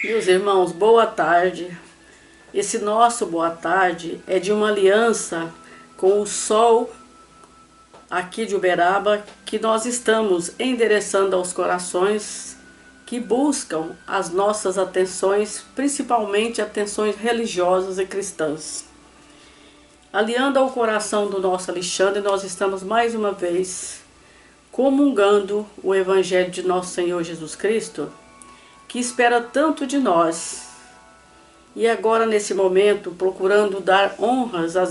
Meus irmãos, boa tarde. Esse nosso boa tarde é de uma aliança com o sol aqui de Uberaba, que nós estamos endereçando aos corações que buscam as nossas atenções, principalmente atenções religiosas e cristãs. Aliando ao coração do nosso Alexandre, nós estamos mais uma vez comungando o Evangelho de nosso Senhor Jesus Cristo, que espera tanto de nós. E agora, nesse momento, procurando dar honras a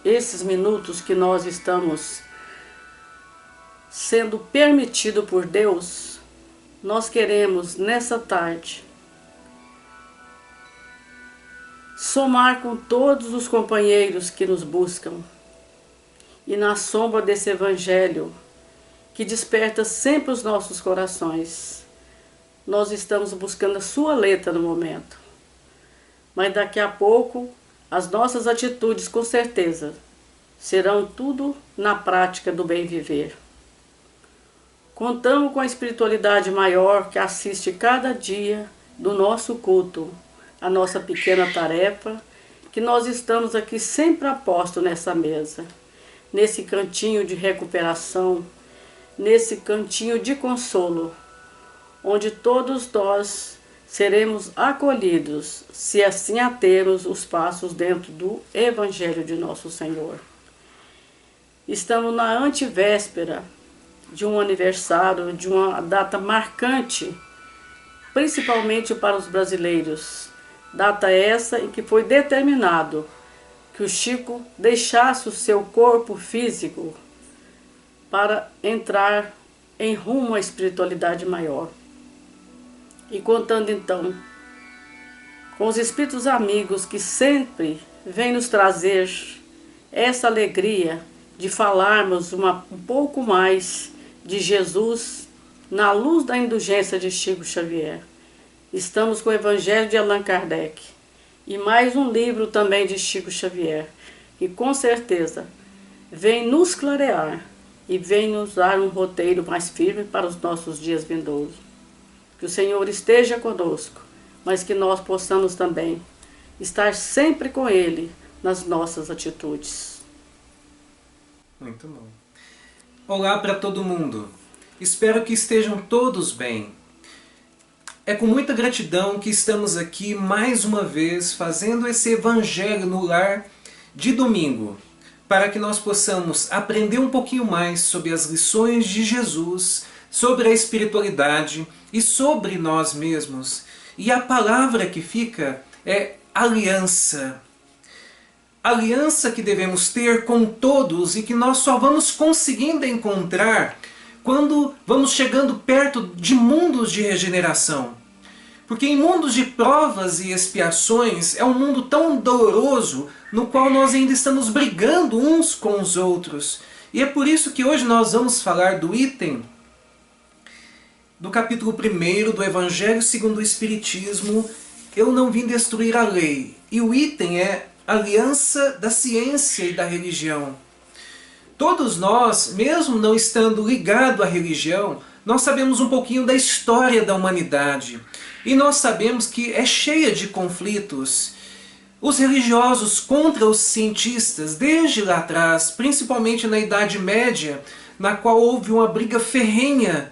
esses minutos que nós estamos sendo permitido por Deus, nós queremos, nessa tarde, somar com todos os companheiros que nos buscam e na sombra desse Evangelho que desperta sempre os nossos corações. Nós estamos buscando a sua letra no momento, mas daqui a pouco as nossas atitudes, com certeza, serão tudo na prática do bem viver. Contamos com a espiritualidade maior que assiste cada dia do nosso culto, a nossa pequena tarefa, que nós estamos aqui sempre apostos nessa mesa, nesse cantinho de recuperação, nesse cantinho de consolo, onde todos nós seremos acolhidos, se assim atermos os passos dentro do Evangelho de nosso Senhor. Estamos na antevéspera de um aniversário, de uma data marcante, principalmente para os brasileiros. Data essa em que foi determinado que o Chico deixasse o seu corpo físico para entrar em rumo à espiritualidade maior. E contando então com os espíritos amigos que sempre vêm nos trazer essa alegria de falarmos um pouco mais de Jesus na luz da indulgência de Chico Xavier. Estamos com o Evangelho de Allan Kardec e mais um livro também de Chico Xavier, que com certeza vem nos clarear e vem nos dar um roteiro mais firme para os nossos dias vindouros. Que o Senhor esteja conosco, mas que nós possamos também estar sempre com Ele nas nossas atitudes. Muito bom. Olá para todo mundo. Espero que estejam todos bem. É com muita gratidão que estamos aqui mais uma vez fazendo esse Evangelho no Lar de domingo, para que nós possamos aprender um pouquinho mais sobre as lições de Jesus, sobre a espiritualidade e sobre nós mesmos. E a palavra que fica é aliança. Aliança que devemos ter com todos e que nós só vamos conseguindo encontrar quando vamos chegando perto de mundos de regeneração. Porque em mundos de provas e expiações é um mundo tão doloroso no qual nós ainda estamos brigando uns com os outros. E é por isso que hoje nós vamos falar do item do capítulo 1 do Evangelho segundo o Espiritismo, Eu não vim destruir a lei. E o item é aliança da ciência e da religião. Todos nós, mesmo não estando ligados à religião, nós sabemos um pouquinho da história da humanidade. E nós sabemos que é cheia de conflitos. Os religiosos contra os cientistas, desde lá atrás, principalmente na Idade Média, na qual houve uma briga ferrenha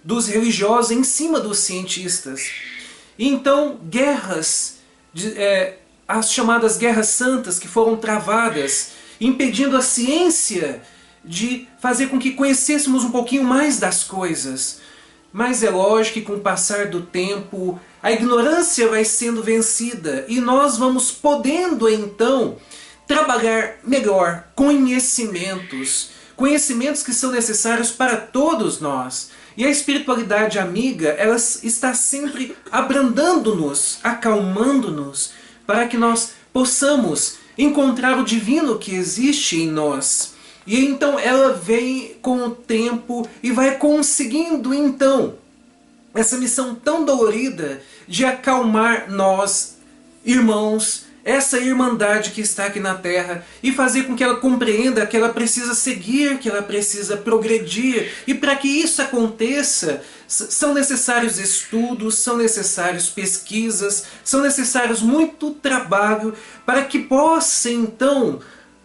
dos religiosos em cima dos cientistas. E então, guerras, as chamadas guerras santas que foram travadas, impedindo a ciência de fazer com que conhecêssemos um pouquinho mais das coisas. Mas é lógico que com o passar do tempo, a ignorância vai sendo vencida e nós vamos podendo então trabalhar melhor conhecimentos. Conhecimentos que são necessários para todos nós. E a espiritualidade amiga, ela está sempre abrandando-nos, acalmando-nos, para que nós possamos encontrar o divino que existe em nós. E então ela vem com o tempo e vai conseguindo então essa missão tão dolorida de acalmar nós, irmãos, essa irmandade que está aqui na Terra e fazer com que ela compreenda que ela precisa seguir, que ela precisa progredir. E para que isso aconteça, são necessários estudos, são necessários pesquisas, são necessários muito trabalho para que possa então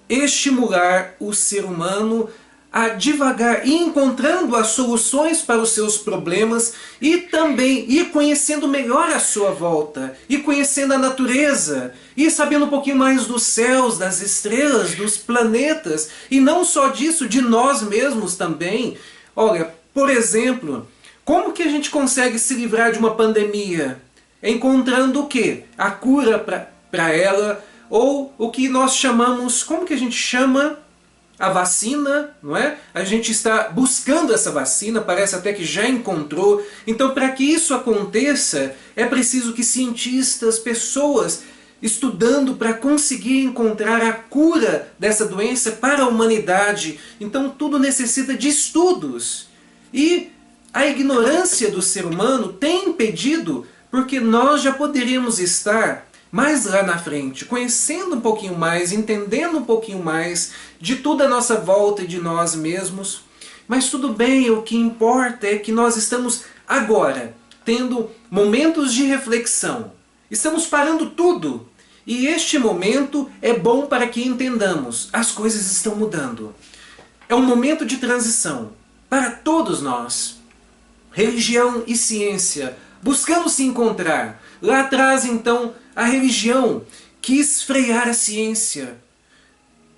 estimular o ser humano a devagar ir encontrando as soluções para os seus problemas e também ir conhecendo melhor a sua volta, ir conhecendo a natureza, ir sabendo um pouquinho mais dos céus, das estrelas, dos planetas, e não só disso, de nós mesmos também. Olha, por exemplo, como que a gente consegue se livrar de uma pandemia? Encontrando o quê? A cura para ela, ou o que nós chamamos, como que a gente chama? A vacina, não é? A gente está buscando essa vacina, parece até que já encontrou. Então, para que isso aconteça, é preciso que cientistas, pessoas estudando para conseguir encontrar a cura dessa doença para a humanidade. Então, tudo necessita de estudos. E a ignorância do ser humano tem impedido, porque nós já poderíamos estar mais lá na frente, conhecendo um pouquinho mais, entendendo um pouquinho mais de tudo à nossa volta e de nós mesmos. Mas tudo bem, o que importa é que nós estamos agora tendo momentos de reflexão. Estamos parando tudo. E este momento é bom para que entendamos, as coisas estão mudando. É um momento de transição para todos nós. Religião e ciência buscando se encontrar. Lá atrás, então, a religião quis frear a ciência.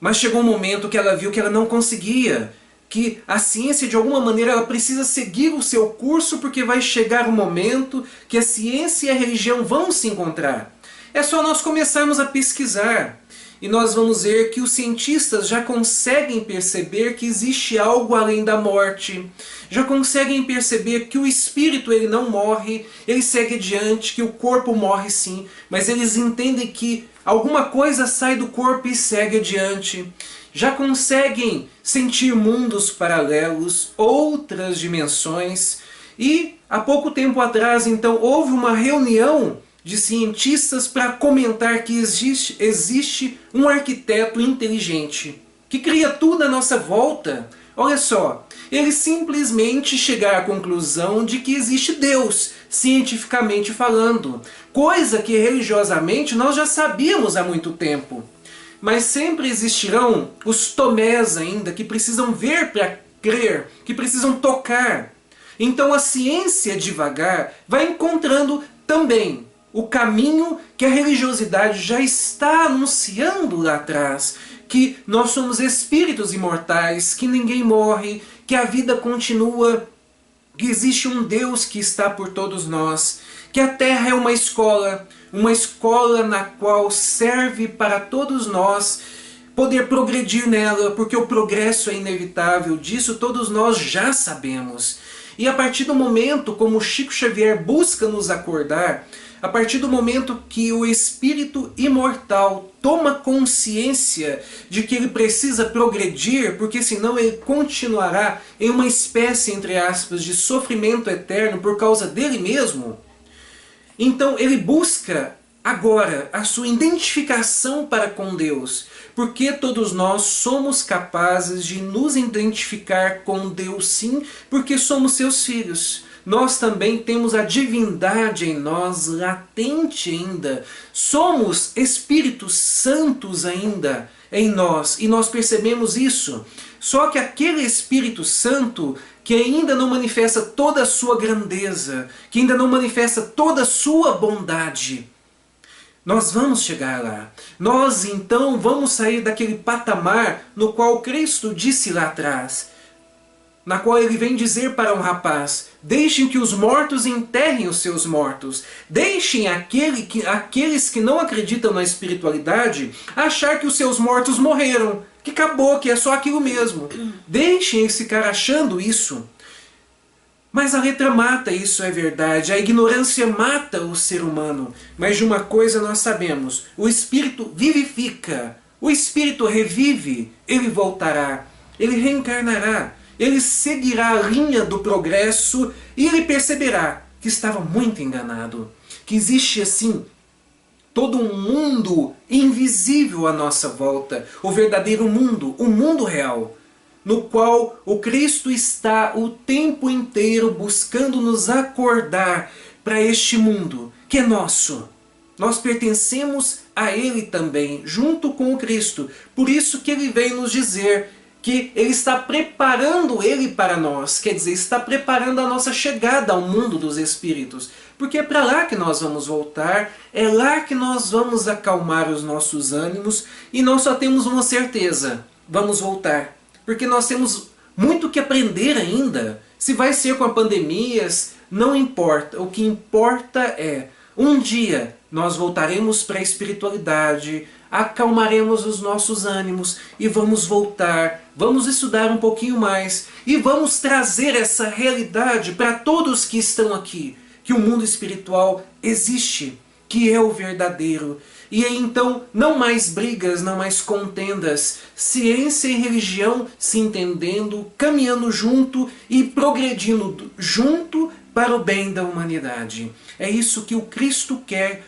Mas chegou um momento que ela viu que ela não conseguia. Que a ciência, de alguma maneira, ela precisa seguir o seu curso, porque vai chegar um momento que a ciência e a religião vão se encontrar. É só nós começarmos a pesquisar. E nós vamos ver que os cientistas já conseguem perceber que existe algo além da morte. Já conseguem perceber que o espírito ele não morre, ele segue adiante, que o corpo morre sim, mas eles entendem que alguma coisa sai do corpo e segue adiante. Já conseguem sentir mundos paralelos, outras dimensões. E há pouco tempo atrás, então, houve uma reunião de cientistas para comentar que existe um arquiteto inteligente que cria tudo à nossa volta. Olha só, eles simplesmente chegaram à conclusão de que existe Deus, cientificamente falando, coisa que religiosamente nós já sabíamos há muito tempo. Mas sempre existirão os tomés ainda que precisam ver para crer, que precisam tocar. Então a ciência devagar vai encontrando também o caminho que a religiosidade já está anunciando lá atrás, que nós somos espíritos imortais, que ninguém morre, que a vida continua, que existe um Deus que está por todos nós, que a Terra é uma escola na qual serve para todos nós poder progredir nela, porque o progresso é inevitável, disso todos nós já sabemos. E a partir do momento, como Chico Xavier busca nos acordar, a partir do momento que o espírito imortal toma consciência de que ele precisa progredir, porque senão ele continuará em uma espécie, entre aspas, de sofrimento eterno por causa dele mesmo, então ele busca agora a sua identificação para com Deus, porque todos nós somos capazes de nos identificar com Deus sim, porque somos seus filhos. Nós também temos a divindade em nós, latente ainda. Somos Espíritos Santos ainda em nós, e nós percebemos isso. Só que aquele Espírito Santo que ainda não manifesta toda a sua grandeza, que ainda não manifesta toda a sua bondade, nós vamos chegar lá. Nós então vamos sair daquele patamar no qual Cristo disse lá atrás, na qual ele vem dizer para um rapaz: deixem que os mortos enterrem os seus mortos. Deixem aqueles que não acreditam na espiritualidade achar que os seus mortos morreram, que acabou, que é só aquilo mesmo. Deixem eles ficar achando isso. Mas a letra mata, isso é verdade. A ignorância mata o ser humano. Mas de uma coisa nós sabemos: o espírito vivifica, o espírito revive, ele voltará, ele reencarnará. Ele seguirá a linha do progresso e ele perceberá que estava muito enganado. Que existe assim todo um mundo invisível à nossa volta, o verdadeiro mundo, o mundo real, no qual o Cristo está o tempo inteiro buscando nos acordar para este mundo que é nosso. Nós pertencemos a Ele também, junto com o Cristo. Por isso que Ele vem nos dizer que Ele está preparando Ele para nós, quer dizer, está preparando a nossa chegada ao mundo dos Espíritos. Porque é para lá que nós vamos voltar, é lá que nós vamos acalmar os nossos ânimos, e nós só temos uma certeza: vamos voltar. Porque nós temos muito que aprender ainda. Se vai ser com a pandemias, não importa. O que importa é, um dia nós voltaremos para a espiritualidade, acalmaremos os nossos ânimos e vamos voltar, vamos estudar um pouquinho mais e vamos trazer essa realidade para todos que estão aqui, que o mundo espiritual existe, que é o verdadeiro. E aí então, não mais brigas, não mais contendas, ciência e religião se entendendo, caminhando junto e progredindo junto para o bem da humanidade. É isso que o Cristo quer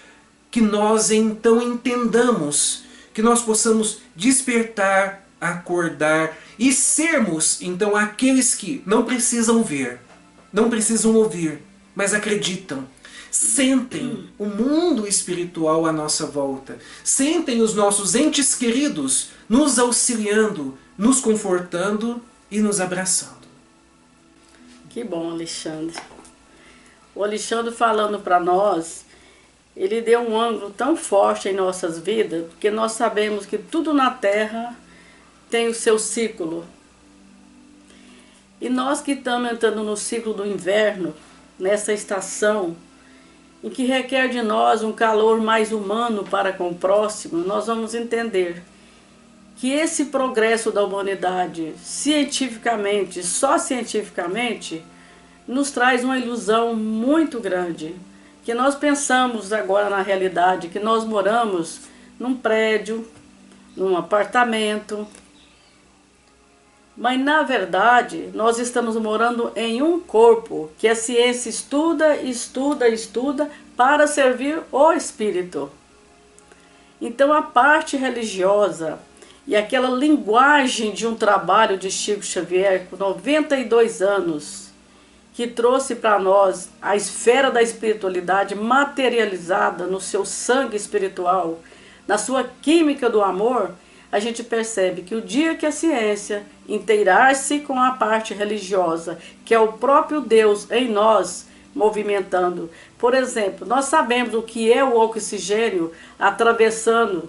que nós então entendamos, que nós possamos despertar, acordar e sermos então aqueles que não precisam ver, não precisam ouvir, mas acreditam. Sentem o mundo espiritual à nossa volta. Sentem os nossos entes queridos nos auxiliando, nos confortando e nos abraçando. Que bom, Alexandre. O Alexandre falando para nós, ele deu um ângulo tão forte em nossas vidas, porque nós sabemos que tudo na Terra tem o seu ciclo. E nós que estamos entrando no ciclo do inverno, nessa estação, em que requer de nós um calor mais humano para com o próximo, nós vamos entender que esse progresso da humanidade, cientificamente, só cientificamente, nos traz uma ilusão muito grande. Que nós pensamos agora na realidade, que nós moramos num prédio, num apartamento, mas na verdade nós estamos morando em um corpo que a ciência estuda, estuda, estuda para servir o espírito. Então a parte religiosa e aquela linguagem de um trabalho de Chico Xavier com 92 anos, que trouxe para nós a esfera da espiritualidade materializada no seu sangue espiritual, na sua química do amor, a gente percebe que o dia que a ciência inteirar-se com a parte religiosa, que é o próprio Deus em nós, movimentando. Por exemplo, nós sabemos o que é o oxigênio atravessando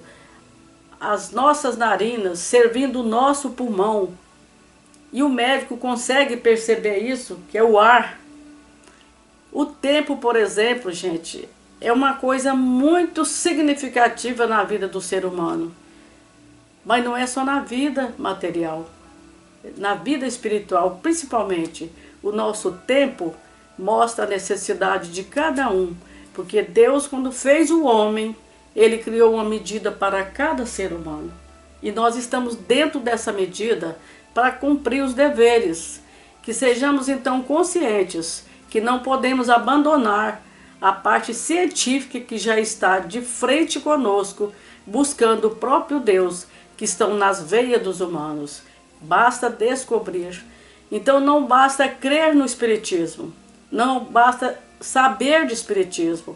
as nossas narinas, servindo o nosso pulmão. E o médico consegue perceber isso, que é o ar. O tempo, por exemplo, gente, é uma coisa muito significativa na vida do ser humano. Mas não é só na vida material, na vida espiritual, principalmente. O nosso tempo mostra a necessidade de cada um, porque Deus, quando fez o homem, Ele criou uma medida para cada ser humano. E nós estamos dentro dessa medida para cumprir os deveres. Que sejamos então conscientes que não podemos abandonar a parte científica que já está de frente conosco, buscando o próprio Deus, que estão nas veias dos humanos. Basta descobrir. Então não basta crer no Espiritismo, não basta saber de Espiritismo.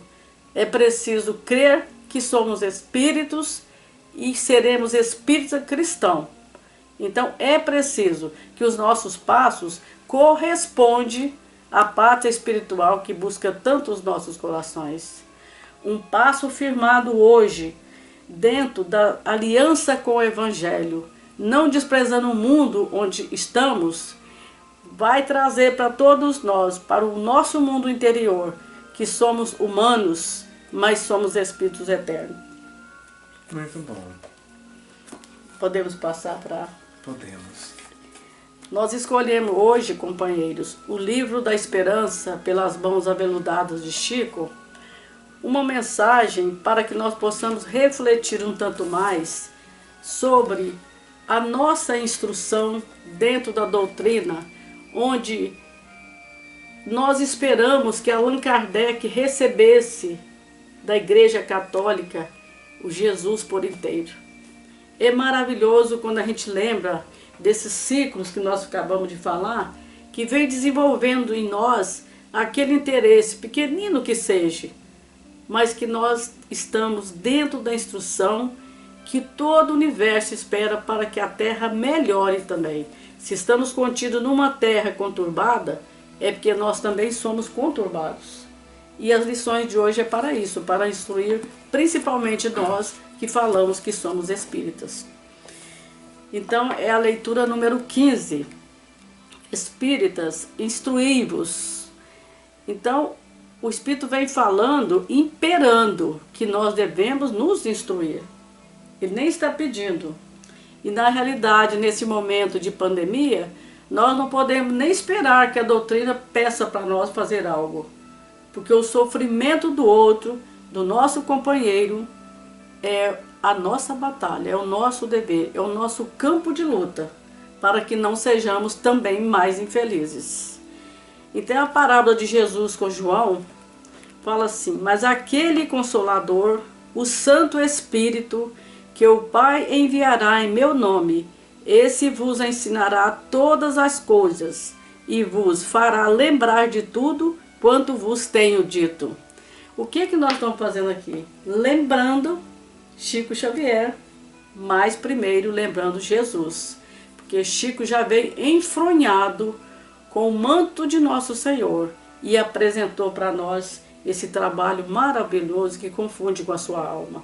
É preciso crer que somos espíritos e seremos espíritos cristãos. Então é preciso que os nossos passos correspondam à pátria espiritual que busca tanto os nossos corações. Um passo firmado hoje dentro da aliança com o Evangelho, não desprezando o mundo onde estamos, vai trazer para todos nós, para o nosso mundo interior, que somos humanos, mas somos espíritos eternos. Muito bom. Podemos passar para... Podemos. Nós escolhemos hoje, companheiros, o Livro da Esperança pelas mãos aveludadas de Chico, uma mensagem para que nós possamos refletir um tanto mais sobre a nossa instrução dentro da doutrina, onde nós esperamos que Allan Kardec recebesse da Igreja Católica, o Jesus por inteiro. É maravilhoso quando a gente lembra desses ciclos que nós acabamos de falar, que vem desenvolvendo em nós aquele interesse, pequenino que seja, mas que nós estamos dentro da instrução que todo o universo espera para que a Terra melhore também. Se estamos contidos numa Terra conturbada, é porque nós também somos conturbados. E as lições de hoje é para isso, para instruir principalmente nós que falamos que somos espíritas. Então é a leitura número 15. Espíritas, instruí-vos. Então o Espírito vem falando, imperando, que nós devemos nos instruir. Ele nem está pedindo. E na realidade, nesse momento de pandemia, nós não podemos nem esperar que a doutrina peça para nós fazer algo. Porque o sofrimento do outro, do nosso companheiro, é a nossa batalha, é o nosso dever, é o nosso campo de luta, para que não sejamos também mais infelizes. Então a parábola de Jesus com João fala assim: mas aquele Consolador, o Santo Espírito, que o Pai enviará em meu nome, esse vos ensinará todas as coisas e vos fará lembrar de tudo quanto vos tenho dito. O que nós estamos fazendo aqui? Lembrando Chico Xavier, mas primeiro lembrando Jesus, porque Chico já veio enfronhado com o manto de nosso Senhor e apresentou para nós esse trabalho maravilhoso que confunde com a sua alma.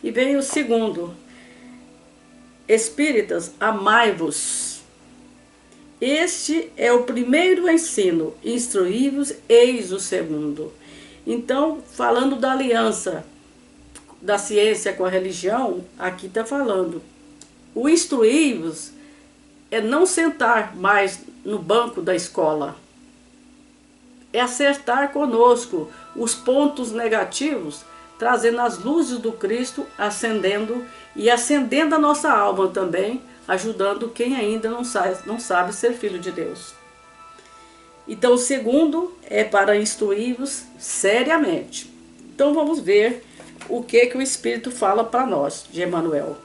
E veio o segundo: Espíritas, amai-vos. Este é o primeiro ensino, instruí-vos, eis o segundo. Então, falando da aliança da ciência com a religião, aqui está falando: o instruí-vos é não sentar mais no banco da escola, é acertar conosco os pontos negativos, trazendo as luzes do Cristo, acendendo a nossa alma também, ajudando quem ainda não sabe ser filho de Deus. Então o segundo é para instruí-vos seriamente. Então vamos ver o que o Espírito fala para nós, de Emmanuel.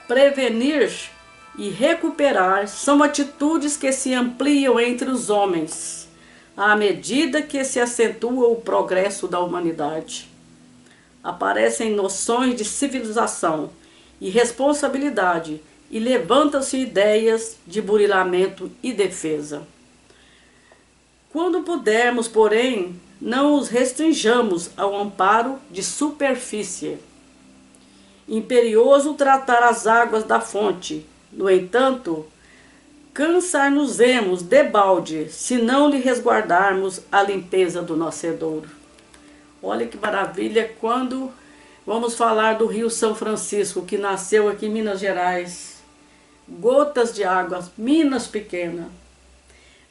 Prevenir e recuperar são atitudes que se ampliam entre os homens, à medida que se acentua o progresso da humanidade. Aparecem noções de civilização e responsabilidade e levantam-se ideias de burilamento e defesa. Quando pudermos, porém, não os restringamos ao amparo de superfície. Imperioso tratar as águas da fonte, no entanto, cansar-nos-emos debalde, se não lhe resguardarmos a limpeza do nascedouro. Olha que maravilha quando vamos falar do Rio São Francisco, que nasceu aqui em Minas Gerais. Gotas de água, minas pequena.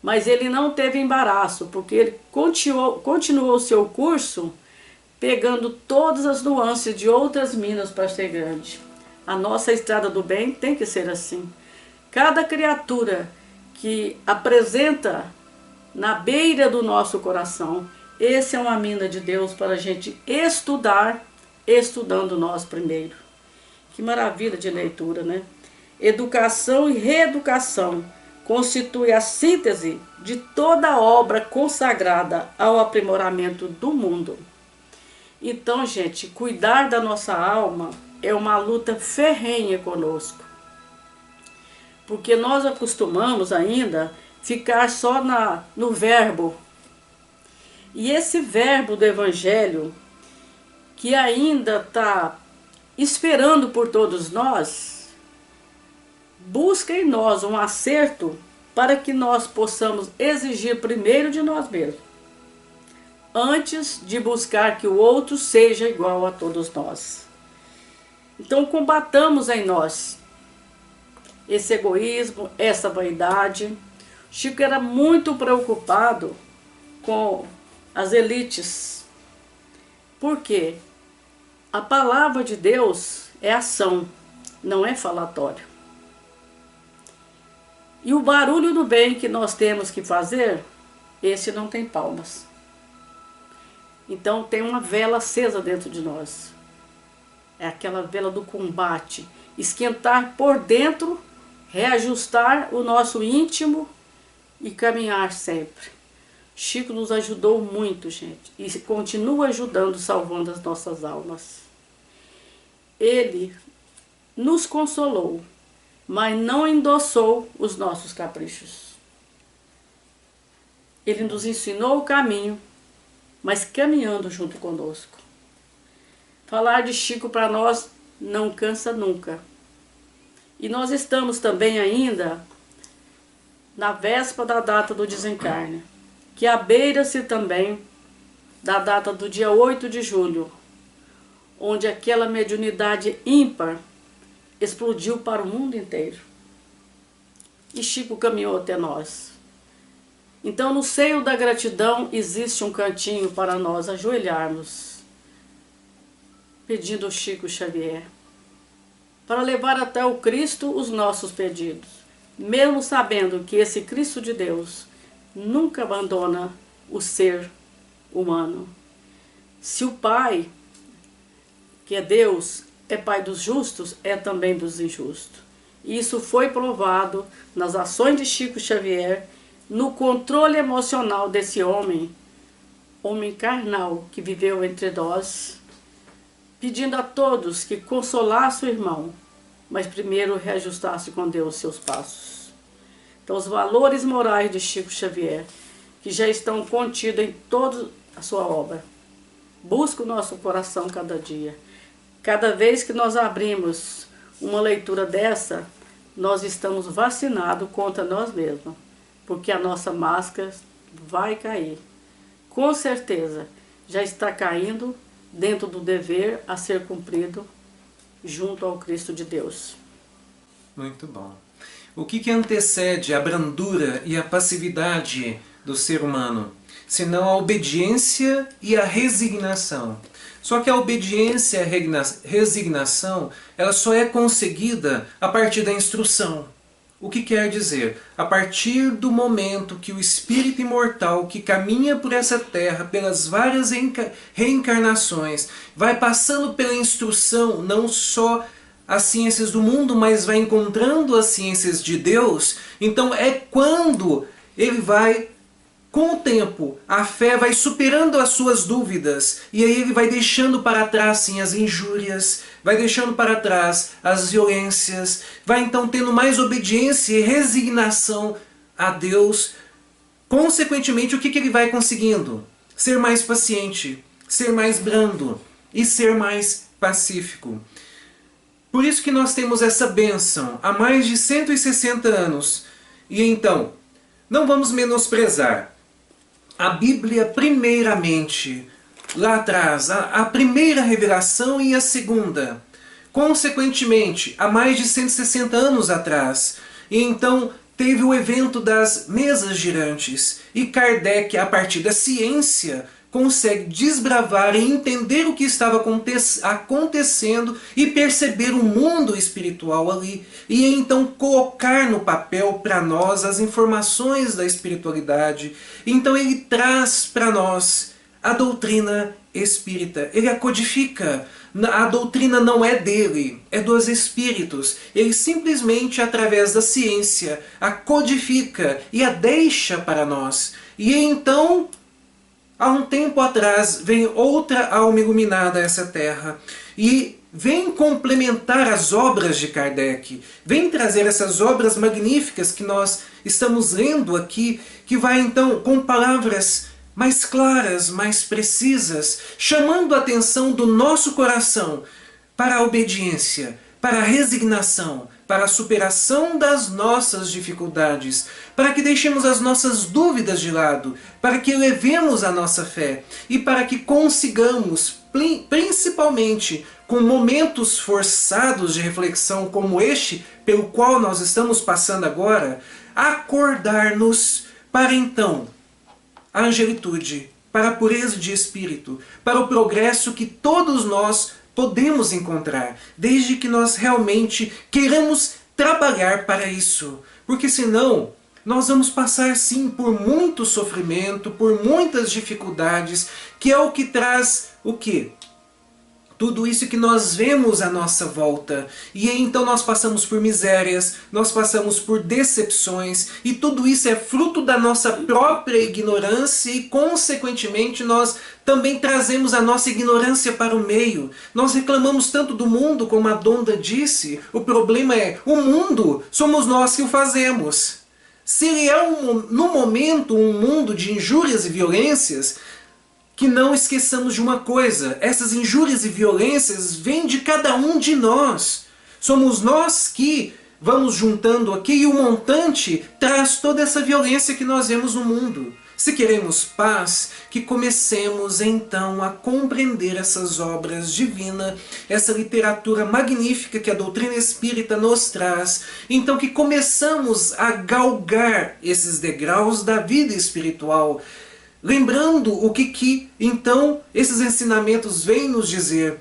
Mas ele não teve embaraço, porque ele continuou o seu curso pegando todas as nuances de outras minas para ser grande. A nossa estrada do bem tem que ser assim. Cada criatura que apresenta na beira do nosso coração, esse é uma mina de Deus para a gente estudar, estudando nós primeiro. Que maravilha de leitura, né? Educação e reeducação constitui a síntese de toda a obra consagrada ao aprimoramento do mundo. Então, gente, cuidar da nossa alma é uma luta ferrenha conosco. Porque nós acostumamos ainda ficar só no verbo. E esse verbo do Evangelho, que ainda está esperando por todos nós, busca em nós um acerto para que nós possamos exigir primeiro de nós mesmos, antes de buscar que o outro seja igual a todos nós. Então combatamos em nós esse egoísmo, essa vaidade. Chico era muito preocupado com as elites. Por quê? A palavra de Deus é ação, não é falatório. E o barulho do bem que nós temos que fazer, esse não tem palmas. Então tem uma vela acesa dentro de nós. É aquela vela do combate. Esquentar por dentro, reajustar o nosso íntimo e caminhar sempre. Chico nos ajudou muito, gente, e continua ajudando, salvando as nossas almas. Ele nos consolou, mas não endossou os nossos caprichos. Ele nos ensinou o caminho, mas caminhando junto conosco. Falar de Chico para nós não cansa nunca. E nós estamos também ainda na véspera da data do desencarne, que abeira-se também da data do dia 8 de julho, onde aquela mediunidade ímpar explodiu para o mundo inteiro. E Chico caminhou até nós. Então, no seio da gratidão, existe um cantinho para nós ajoelharmos, pedindo ao Chico Xavier, para levar até o Cristo os nossos pedidos, mesmo sabendo que esse Cristo de Deus nunca abandona o ser humano. Se o Pai, que é Deus, é Pai dos justos, é também dos injustos. E isso foi provado nas ações de Chico Xavier, no controle emocional desse homem carnal que viveu entre nós, pedindo a todos que consolasse o irmão, mas primeiro reajustasse com Deus seus passos. Então, os valores morais de Chico Xavier, que já estão contidos em toda a sua obra, busca o nosso coração cada dia. Cada vez que nós abrimos uma leitura dessa, nós estamos vacinados contra nós mesmos, porque a nossa máscara vai cair. Com certeza, já está caindo dentro do dever a ser cumprido junto ao Cristo de Deus. Muito bom. O que antecede a brandura e a passividade do ser humano? Senão a obediência e a resignação. Só que a obediência e a resignação, ela só é conseguida a partir da instrução. O que quer dizer? A partir do momento que o espírito imortal que caminha por essa terra, pelas várias reencarnações, vai passando pela instrução, não só as ciências do mundo, mas vai encontrando as ciências de Deus, então é quando ele vai, com o tempo, a fé vai superando as suas dúvidas, e aí ele vai deixando para trás sim as injúrias, vai deixando para trás as violências, vai então tendo mais obediência e resignação a Deus. Consequentemente, o que ele vai conseguindo? Ser mais paciente, ser mais brando e ser mais pacífico. Por isso que nós temos essa bênção há mais de 160 anos. E então, não vamos menosprezar. A Bíblia, primeiramente, lá atrás, a primeira revelação e a segunda. Consequentemente, há mais de 160 anos atrás. E então teve o evento das mesas girantes. E Kardec, a partir da ciência, consegue desbravar e entender o que estava acontecendo e perceber o mundo espiritual ali. E então colocar no papel para nós as informações da espiritualidade. Então ele traz para nós a doutrina espírita. Ele a codifica. A doutrina não é dele, é dos espíritos. Ele simplesmente, através da ciência, a codifica e a deixa para nós. E então, há um tempo atrás, vem outra alma iluminada a essa terra e vem complementar as obras de Kardec, vem trazer essas obras magníficas que nós estamos lendo aqui, que vai então com palavras mais claras, mais precisas, chamando a atenção do nosso coração para a obediência, para a resignação, para a superação das nossas dificuldades, para que deixemos as nossas dúvidas de lado, para que elevemos a nossa fé e para que consigamos, principalmente com momentos forçados de reflexão como este, pelo qual nós estamos passando agora, acordar-nos para então a angelitude, para a pureza de espírito, para o progresso que todos nós podemos encontrar, desde que nós realmente queiramos trabalhar para isso. Porque senão, nós vamos passar sim por muito sofrimento, por muitas dificuldades, que é o que traz o quê? Tudo isso que nós vemos à nossa volta. E aí, então nós passamos por misérias, nós passamos por decepções, e tudo isso é fruto da nossa própria ignorância e, consequentemente, nós também trazemos a nossa ignorância para o meio. Nós reclamamos tanto do mundo, como a Donda disse, o problema é, o mundo somos nós que o fazemos. Se ele é, no momento, um mundo de injúrias e violências, que não esqueçamos de uma coisa, essas injúrias e violências vêm de cada um de nós. Somos nós que vamos juntando aqui e o montante traz toda essa violência que nós vemos no mundo. Se queremos paz, que comecemos então a compreender essas obras divinas, essa literatura magnífica que a doutrina espírita nos traz. Então que começamos a galgar esses degraus da vida espiritual, lembrando o que então esses ensinamentos vêm nos dizer,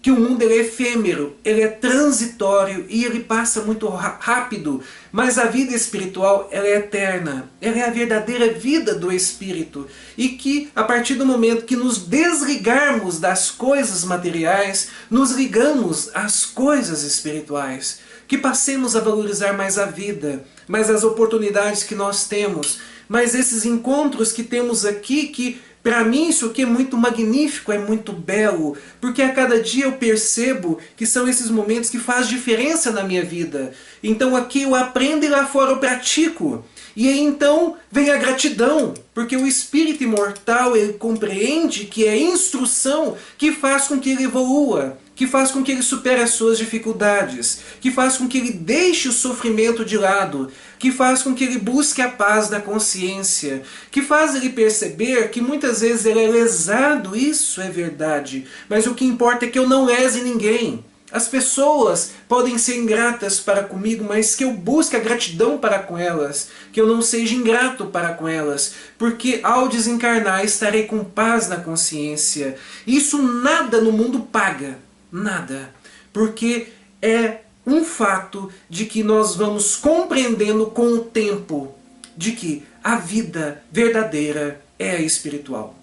que o mundo ele é efêmero, ele é transitório e ele passa muito rápido, mas a vida espiritual ela é eterna, ela é a verdadeira vida do Espírito, e que a partir do momento que nos desligarmos das coisas materiais, nos ligamos às coisas espirituais, que passemos a valorizar mais a vida, mais as oportunidades que nós temos, mas esses encontros que temos aqui, que para mim isso aqui é muito magnífico, é muito belo, porque a cada dia eu percebo que são esses momentos que fazem diferença na minha vida. Então aqui eu aprendo e lá fora eu pratico. E aí então vem a gratidão, porque o espírito imortal ele compreende que é instrução que faz com que ele evolua, que faz com que ele supere as suas dificuldades, que faz com que ele deixe o sofrimento de lado, que faz com que ele busque a paz da consciência, que faz ele perceber que muitas vezes ele é lesado, isso é verdade, mas o que importa é que eu não lese ninguém. As pessoas podem ser ingratas para comigo, mas que eu busque a gratidão para com elas, que eu não seja ingrato para com elas, porque ao desencarnar estarei com paz na consciência. Isso nada no mundo paga, nada, porque é um fato de que nós vamos compreendendo com o tempo de que a vida verdadeira é a espiritual.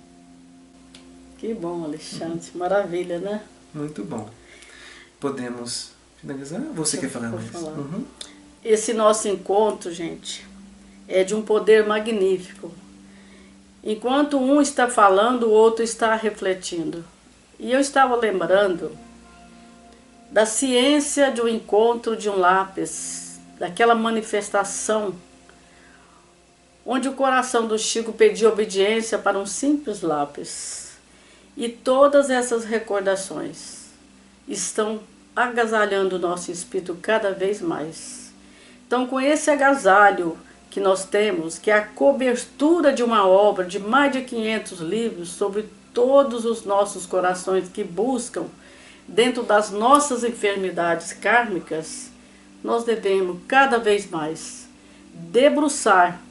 Que bom, Alexandre, maravilha, né? Muito bom. Podemos finalizar? Você quer falar mais? Falar. Uhum. Esse nosso encontro, gente, é de um poder magnífico. Enquanto um está falando, o outro está refletindo. E eu estava lembrando da ciência de um encontro de um lápis, daquela manifestação onde o coração do Chico pedia obediência para um simples lápis. E todas essas recordações estão agasalhando o nosso espírito cada vez mais. Então, com esse agasalho que nós temos, que é a cobertura de uma obra de mais de 500 livros sobre todos os nossos corações que buscam, dentro das nossas enfermidades kármicas, nós devemos cada vez mais debruçar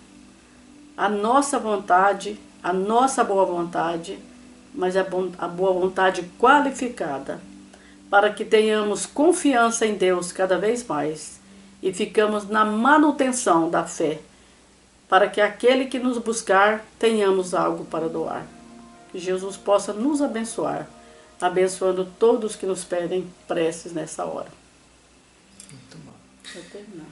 a nossa vontade, a nossa boa vontade, mas a boa vontade qualificada, para que tenhamos confiança em Deus cada vez mais e ficamos na manutenção da fé, para que aquele que nos buscar tenhamos algo para doar. Que Jesus possa nos abençoar, abençoando todos que nos pedem preces nessa hora. Muito bom. Vou terminar.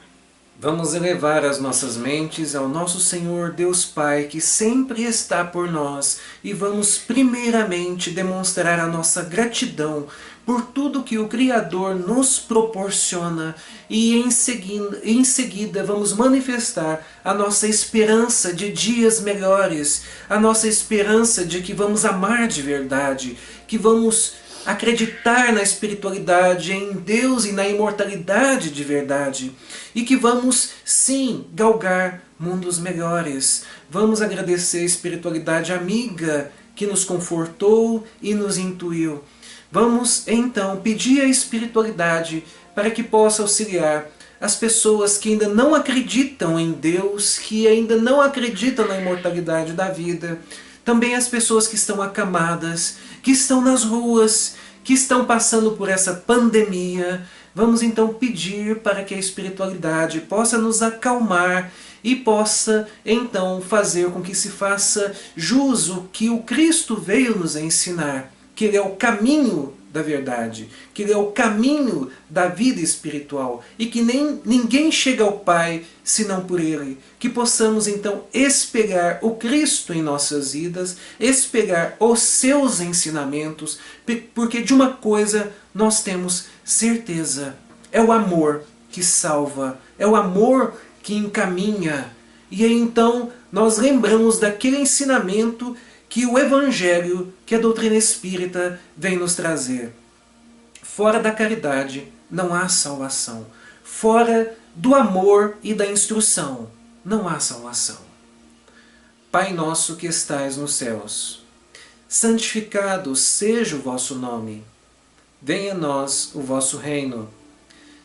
Vamos elevar as nossas mentes ao nosso Senhor Deus Pai, que sempre está por nós, e vamos primeiramente demonstrar a nossa gratidão por tudo que o Criador nos proporciona, e em seguida vamos manifestar a nossa esperança de dias melhores, a nossa esperança de que vamos amar de verdade, que vamos acreditar na espiritualidade, em Deus e na imortalidade de verdade, e que vamos sim galgar mundos melhores. Vamos agradecer a espiritualidade amiga que nos confortou e nos intuiu. Vamos então pedir à espiritualidade para que possa auxiliar as pessoas que ainda não acreditam em Deus, que ainda não acreditam na imortalidade da vida, também as pessoas que estão acamadas, que estão nas ruas, que estão passando por essa pandemia. Vamos então pedir para que a espiritualidade possa nos acalmar e possa então fazer com que se faça jus o que o Cristo veio nos ensinar, que Ele é o caminho da verdade, que Ele é o caminho da vida espiritual e que ninguém chega ao Pai senão por Ele. Que possamos então espelhar o Cristo em nossas vidas, espelhar os seus ensinamentos, porque de uma coisa nós temos certeza: é o amor que salva, é o amor que encaminha. E aí então nós lembramos daquele ensinamento que o Evangelho, que a doutrina espírita vem nos trazer. Fora da caridade não há salvação. Fora do amor e da instrução não há salvação. Pai nosso que estais nos céus, santificado seja o vosso nome. Venha a nós o vosso reino.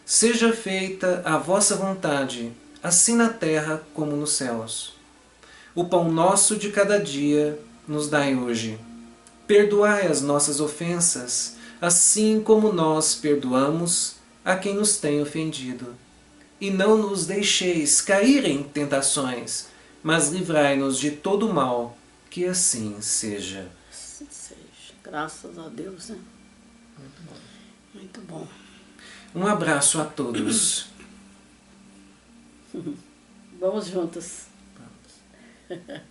Seja feita a vossa vontade, assim na terra como nos céus. O pão nosso de cada dia nos dai hoje. Perdoai as nossas ofensas, assim como nós perdoamos a quem nos tem ofendido. E não nos deixeis cair em tentações, mas livrai-nos de todo mal, que assim seja. Assim seja. Graças a Deus, né? Muito bom. Muito bom. Um abraço a todos. Vamos juntas. Vamos.